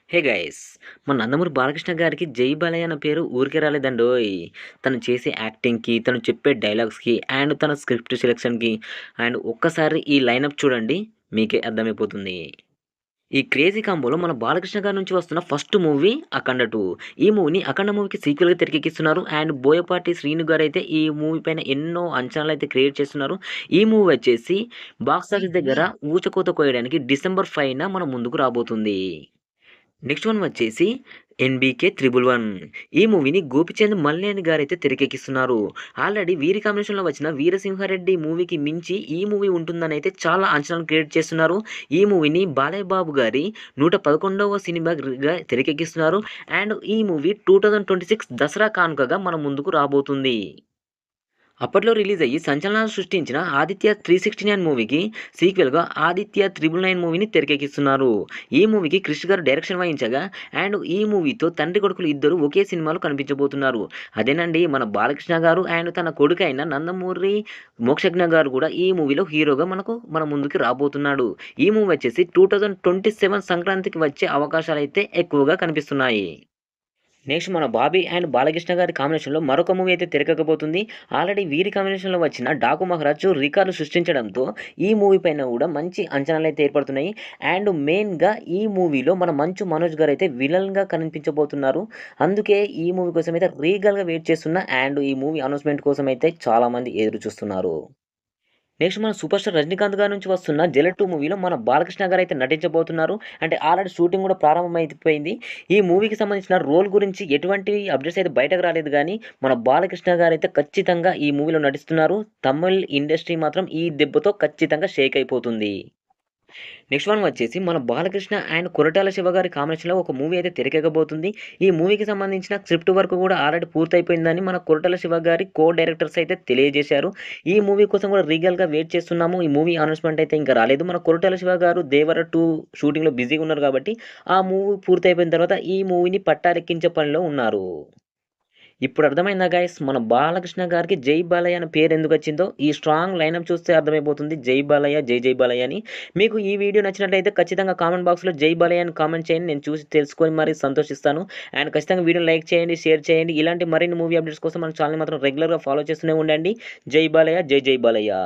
Hey guys మన నందమూరి బాలకృష్ణ గారికి జై బాలయ్య అన్న పేరు ఊరికే రాలేదండోయ్. తను చేసే యాక్టింగ్కి, తను చెప్పే డైలాగ్స్కి అండ్ తన స్క్రిప్ట్ సెలెక్షన్కి అండ్ ఒక్కసారి ఈ లైనప్ చూడండి, మీకే అర్థమైపోతుంది. ఈ క్రేజీ కాంబోలో మన బాలకృష్ణ గారి నుంచి వస్తున్న ఫస్ట్ మూవీ అఖండ 2. ఈ మూవీని అఖండ మూవీకి సీక్వెల్గా తెరకెక్కిస్తున్నారు. అండ్ బోయపాటి శ్రీను గారు అయితే ఈ మూవీ పైన ఎన్నో అంచనాలు అయితే క్రియేట్ చేస్తున్నారు. ఈ మూవీ వచ్చేసి బాక్స్ ఆఫీస్ దగ్గర ఊచకోత కోయడానికి డిసెంబర్ 5న మన ముందుకు రాబోతుంది. నెక్స్ట్ వన్ వచ్చేసి 'ఎన్‌బీకే 111'. ఈ మూవీని గోపీచంద్ మలినేని గారైతే తెరకెక్కిస్తున్నారు. ఆల్రెడీ వీరి కాంబినేషన్‌లో వచ్చిన 'వీరసింహారెడ్డి' మూవీకి మించి ఈ మూవీ ఉంటుందనైతే చాలా అంచనాలు క్రియేట్ చేస్తున్నారు. ఈ మూవీని బాలయ్య బాబు గారి 111వ సినిమాగా తెరకెక్కిస్తున్నారు. అండ్ ఈ మూవీ 2026 దసరా కానుకగా మన ముందుకు రాబోతుంది. అప్పట్లో రిలీజ్ అయ్యి సంచలనాలు సృష్టించిన 'ఆదిత్య 369' మూవీకి సీక్వెల్‌గా 'ఆదిత్య 999' మూవీని తెరకెక్కిస్తున్నారు. ఈ మూవీకి క్రిష్ గారు డైరెక్షన్ వహించగా అండ్ ఈ మూవీతో తండ్రి కొడుకులు ఇద్దరు ఒకే సినిమాలో కనిపించబోతున్నారు. అదేనండి మన బాలకృష్ణ గారు అండ్ తన కొడుకైన నందమూరి మోక్షజ్ఞ గారు కూడా ఈ మూవీలో హీరోగా మన ముందుకి రాబోతున్నాడు. ఈ మూవీ వచ్చేసి 2027 సంక్రాంతికి వచ్చే అవకాశాలైతే ఎక్కువగా కనిపిస్తున్నాయి. నెక్స్ట్ మన 'బాబీ' అండ్ బాలకృష్ణ గారి కాంబినేషన్‌లో మరొక మూవీ అయితే తెరకెక్కబోతుంది. ఆల్రెడీ వీరి కాంబినేషన్‌లో వచ్చిన 'డాకు మహారాజు' రికార్డులు సృష్టించడంతో ఈ మూవీ పైన కూడా మంచి అంచనాలైతే ఏర్పడుతున్నాయి. అండ్ మెయిన్‌గా ఈ మూవీలో మన మంచు మనోజ్ గారైతే విలన్‌గా కనిపించబోతున్నారు. అందుకే ఈ మూవీ కోసం అయితే రీగల్‌గా వెయిట్ చేస్తున్నా. అండ్ ఈ మూవీ అనౌన్స్‌మెంట్ కోసం అయితే చాలామంది ఎదురు చూస్తున్నారు. నెక్స్ట్ మన సూపర్ స్టార్ 'రజనీకాంత్' గారి నుంచి వస్తున్న 'జైలర్ 2' మూవీలో మన బాలకృష్ణ గారైతే నటించబోతున్నారు. అంటే ఆల్రెడీ షూటింగ్ కూడా ప్రారంభమైపోయింది. ఈ మూవీకి సంబంధించిన రోల్ గురించి ఎటువంటి అప్డేట్స్ అయితే బయటకు రాలేదు గానీ, మన బాలకృష్ణ గారైతే ఖచ్చితంగా ఈ మూవీలో నటిస్తున్నారు. తమిళ్ ఇండస్ట్రీ మాత్రం ఈ దెబ్బతో ఖచ్చితంగా షేక్ అయిపోతుంది. నెక్స్ట్ వన్ వచ్చేసి మన బాలకృష్ణ అండ్ కొరటాల శివ గారి కాంబినేషన్‌లో ఒక మూవీ అయితే తెరకెక్కబోతుంది. ఈ మూవీకి సంబంధించిన స్క్రిప్ట్ వర్క్ కూడా ఆల్రెడీ పూర్తయిపోయిందని మన కొరటాల శివ గారి కో డైరెక్టర్స్ అయితే తెలియజేశారు. ఈ మూవీ కోసం కూడా రీగల్‌గా వెయిట్ చేస్తున్నాము. ఈ మూవీ అనౌన్స్‌మెంట్ అయితే ఇంకా రాలేదు. మన కొరటాల శివ గారు 'దేవర 2' షూటింగ్‌లో బిజీగా ఉన్నారు కాబట్టి ఆ మూవీ పూర్తయిపోయిన తర్వాత ఈ మూవీని పట్టాలెక్కించే పనిలో ఉన్నారు. ఇప్పుడు అర్థమైందా గైస్ మన బాలకృష్ణ గారికి 'జై బాలయ్య' అనే పేరు ఎందుకొచ్చిందో? ఈ స్ట్రాంగ్ లైనప్ చూస్తే అర్థమైపోతుంది. 'జై బాలయ్య జై జై బాలయ్య' అని. మీకు ఈ వీడియో నచ్చినట్లయితే ఖచ్చితంగా కామెంట్ బాక్స్‌లో 'జై బాలయ్య' అని కామెంట్ చేయండి. నేను చూసి తెలుసుకొని మరి సంతోషిస్తాను. అండ్ ఖచ్చితంగా వీడియోని లైక్ చేయండి, షేర్ చేయండి. ఇలాంటి మరిన్ని మూవీ అప్డేట్స్ కోసం మన ఛానెల్‌ని మాత్రం రెగ్యులర్‌గా ఫాలో చేస్తూనే ఉండండి. 'జై బాలయ్య జై జై బాలయ్య'.